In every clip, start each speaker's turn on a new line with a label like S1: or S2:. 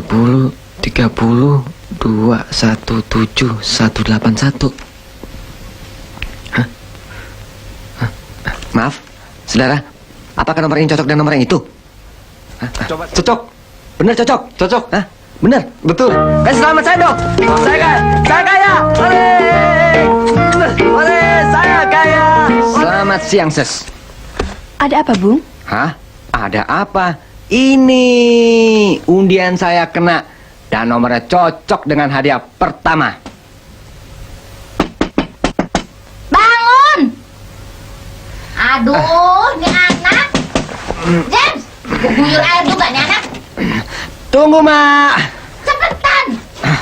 S1: 30 217 181. Hah? Hah? Maaf, saudara, apakah nomor ini cocok dengan nomor yang itu? Hah?
S2: Coba. Cocok.
S1: Bener cocok?
S2: Cocok.
S1: Hah? Bener?
S2: Betul.
S1: Kasih selamat saya dong. Saya kaya. Saya kaya. Oleh, saya kaya. Selamat siang, Ses.
S3: Ada apa, Bung?
S1: Hah? Ada apa? Ini undian saya kena dan nomornya cocok dengan hadiah pertama.
S4: Bangun! Aduh, ini anak. James, guyur air juga nih anak.
S1: Tunggu, Mak.
S4: Cepetan. Hah?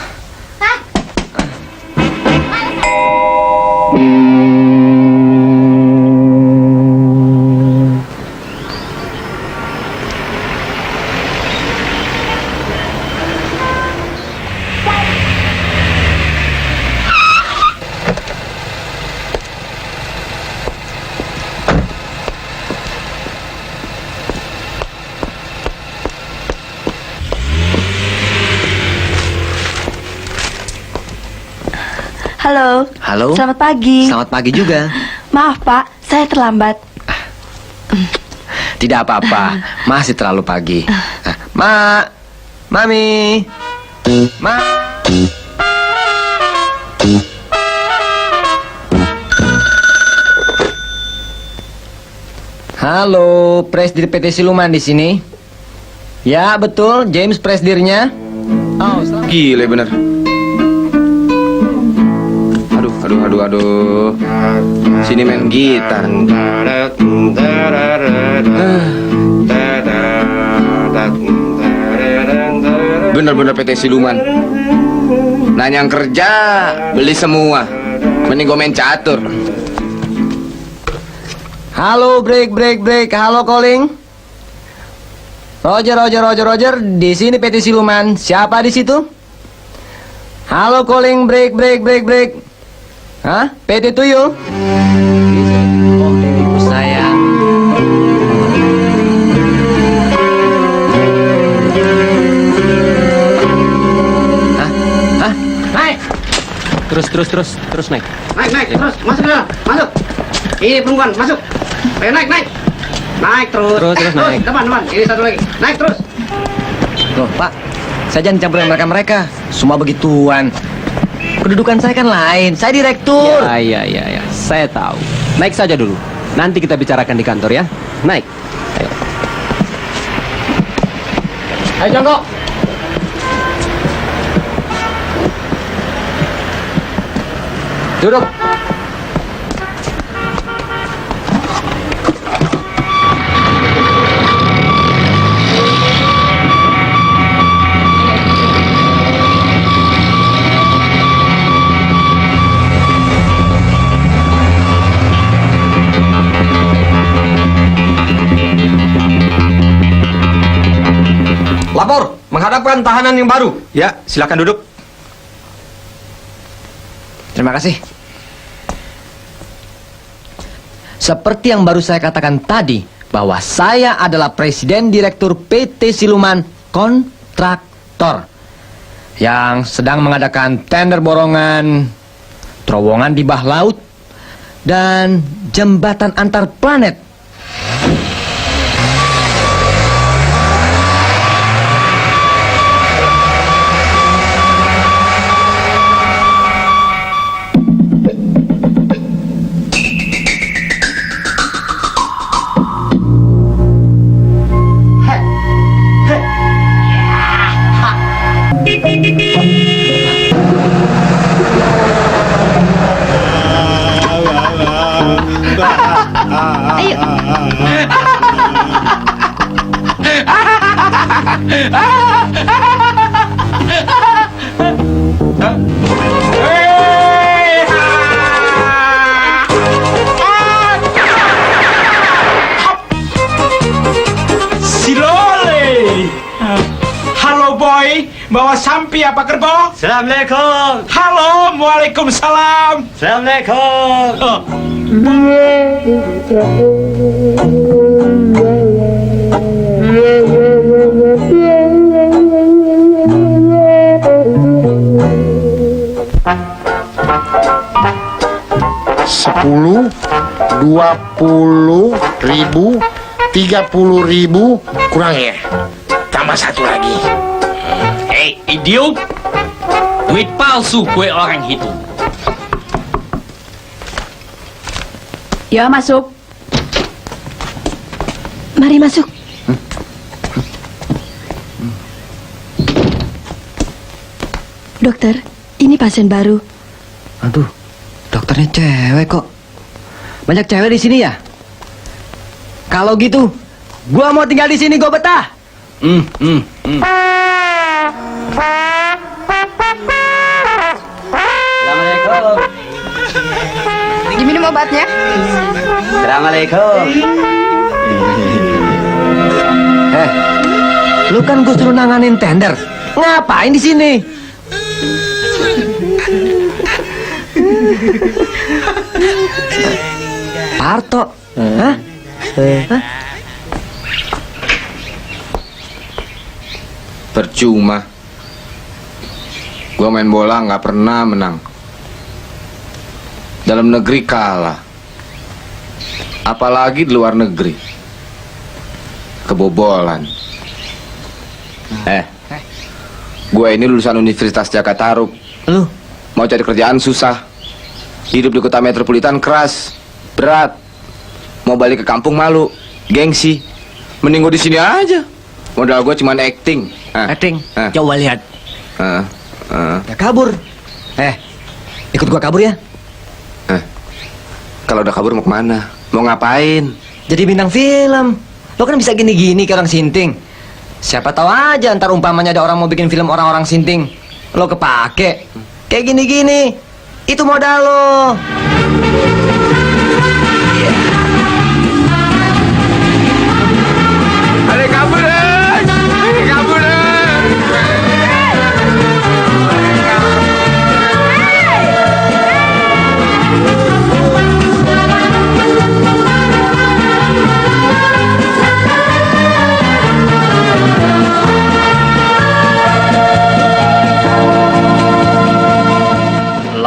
S3: Halo.
S1: Halo.
S3: Selamat pagi.
S1: Selamat pagi juga.
S3: Maaf, Pak, saya terlambat.
S1: Tidak apa-apa, masih terlalu pagi. Mak, Mami, Ma. Halo, presdir PT Siluman di sini. Ya, betul, James presdirnya.
S2: Oh, gile bener. Aduh. Sini main gitar. Bener-bener PT Siluman. Nanya yang kerja, beli semua. Mending gue main catur.
S1: Halo, break. Halo, calling. Roger. Di sini PT Siluman. Siapa di situ? Halo, calling, break. Hah? PT Tuyul? Oh, ibu saya. Hah? Naik!
S2: Terus naik.
S5: Naik, terus, masuk ya, masuk. Ini perempuan, masuk. Ayo naik. Naik terus.
S1: Terus naik.
S5: Depan, ini satu lagi. Naik terus.
S1: Loh, Pak. Saya jangan campurin mereka. Semua begituan. Kedudukan saya kan lain. Saya direktur.
S6: Ya. Saya tahu. Naik saja dulu. Nanti kita bicarakan di kantor ya. Naik. Ayo. Ayo, jongkok. Duduk.
S2: Lapor, menghadapkan tahanan yang baru. Ya, silakan duduk.
S1: Terima kasih. Seperti yang baru saya katakan tadi, bahwa saya adalah Presiden Direktur PT Siluman Kontraktor yang sedang mengadakan tender borongan, terowongan di bawah laut, dan jembatan antar planet.
S7: Silole. Halo boy, bawa sampi apa kerbau?
S5: Assalamualaikum.
S7: Halo, waalaikumsalam.
S5: Assalamualaikum.
S7: Oh.
S8: 10, 20 ribu, 30 ribu, kurang ya? Tambah satu lagi.
S7: Hei, idiot! Duit palsu gue orang hitung.
S3: Ya, masuk. Mari masuk. Dokter, ini pasien baru.
S1: Aduh, dokternya cewek kok. Banyak cewek di sini ya? Kalau gitu, gua mau tinggal di sini, gua betah.
S6: Assalamualaikum.
S3: Diminum obatnya?
S6: Assalamualaikum.
S1: Lu kan gua suruh nanganin tender. Ngapain di sini? Parto, hah?
S2: Percuma. Gua main bola nggak pernah menang. Dalam negeri kalah. Apalagi di luar negeri. Kebobolan. Gue ini lulusan Universitas Jakarta Tarub.
S1: Lu,
S2: Mau cari kerjaan susah. Hidup di kota metropolitan keras, berat. Mau balik ke kampung malu, gengsi. Mending gue di sini aja. Modal gue cuman acting.
S1: acting.
S2: Ah.
S1: Coba lihat.
S2: Ah, ah.
S1: Ya kabur. Ikut gua kabur ya.
S2: Kalau udah kabur mau kemana? Mau ngapain?
S1: Jadi bintang film. Lo kan bisa gini-gini kayak orang sinting. Siapa tahu aja ntar umpamanya ada orang mau bikin film orang-orang sinting. Lo kepake. Kayak gini-gini. Itu modal lo.
S2: Ada kabur deh! Ada kabur deh!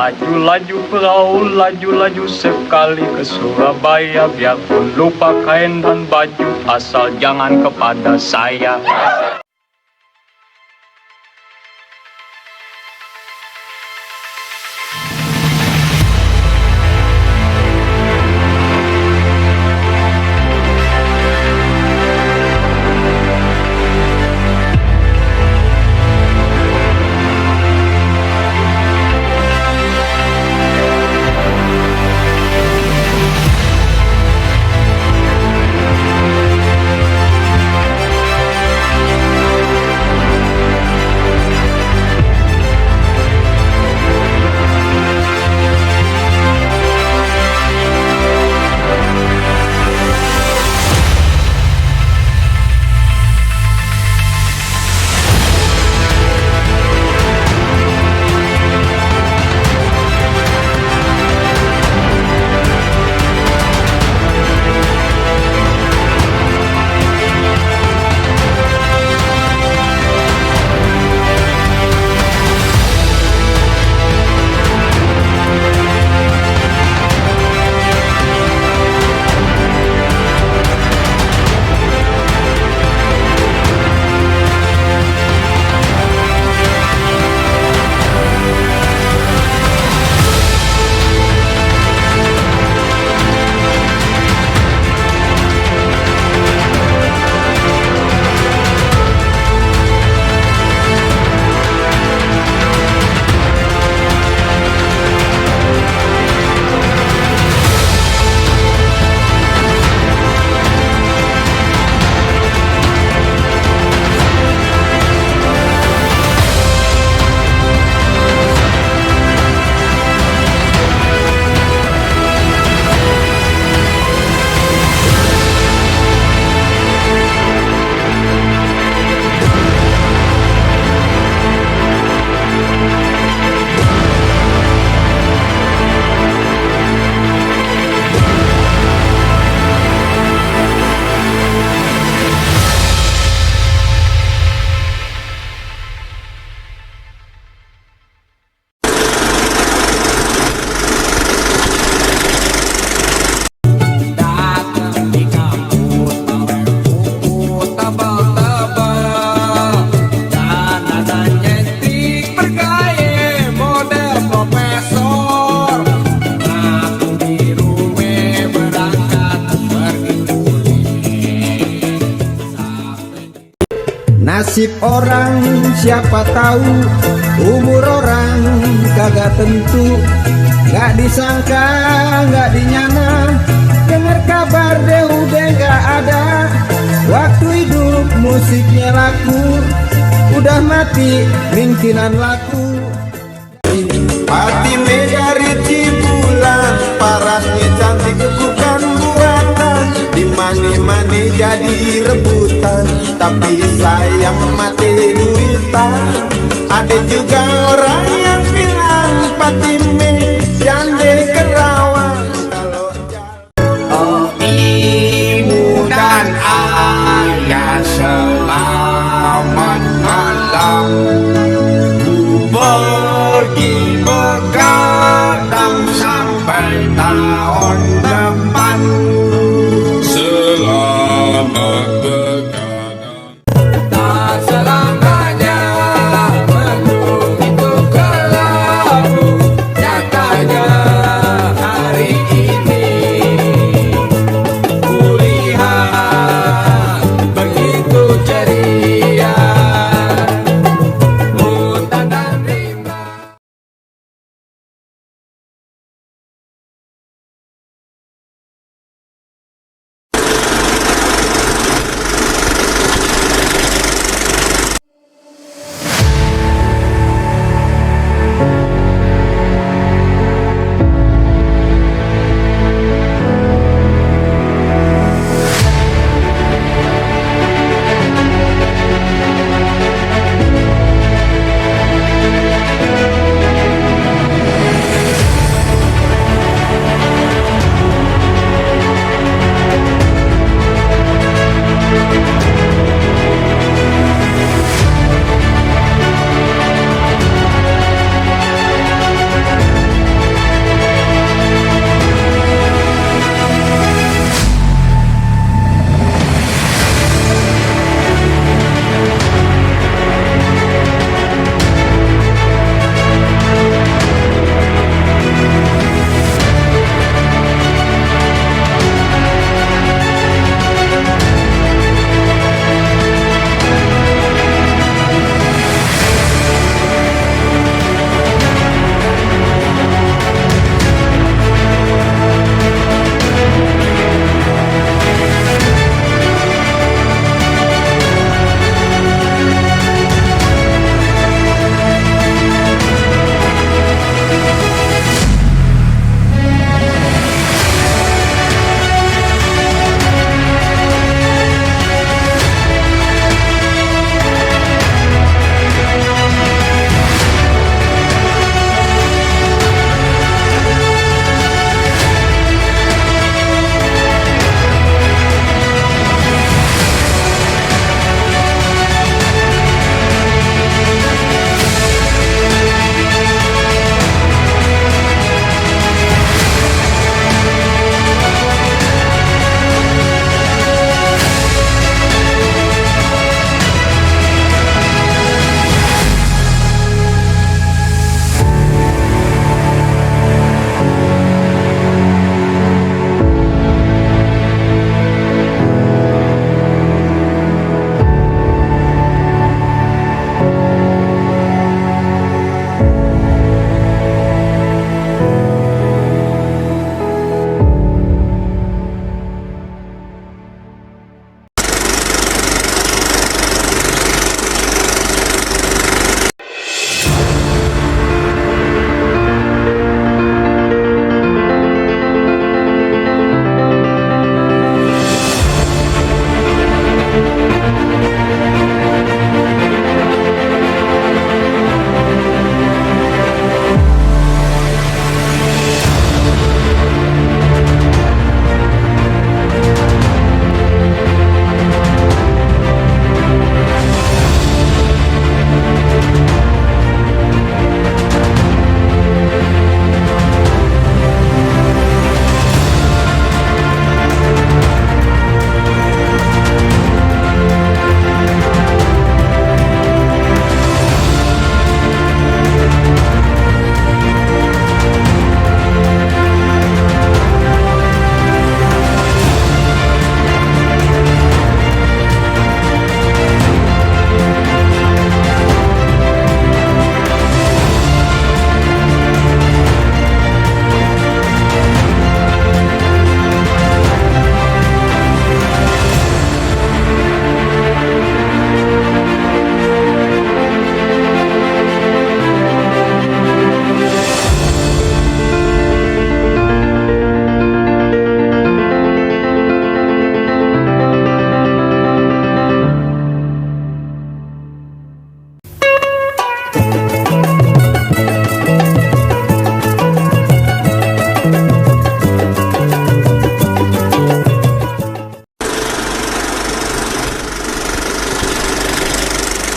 S9: Laju-laju perahu, laju-laju sekali ke Surabaya. Biarpun lupa kain dan baju, asal jangan kepada saya.
S10: Nasib orang siapa tahu, umur orang kagak tentu. Gak disangka, gak dinyana, dengar kabar deh udah gak ada. Waktu hidup musiknya laku, udah mati ringkinan laku. Fatime dari Cibulan, parasnya cantik bukan buatan. Dimani-mani jadi rebutan, tapi sayang mati duitan. Ada juga orang yang bilang Fatime jande kerawang. Oh ibu dan ayah selamat malam. Pergi begadang sampai tahun depan. Selamat begadang. Tak selamat.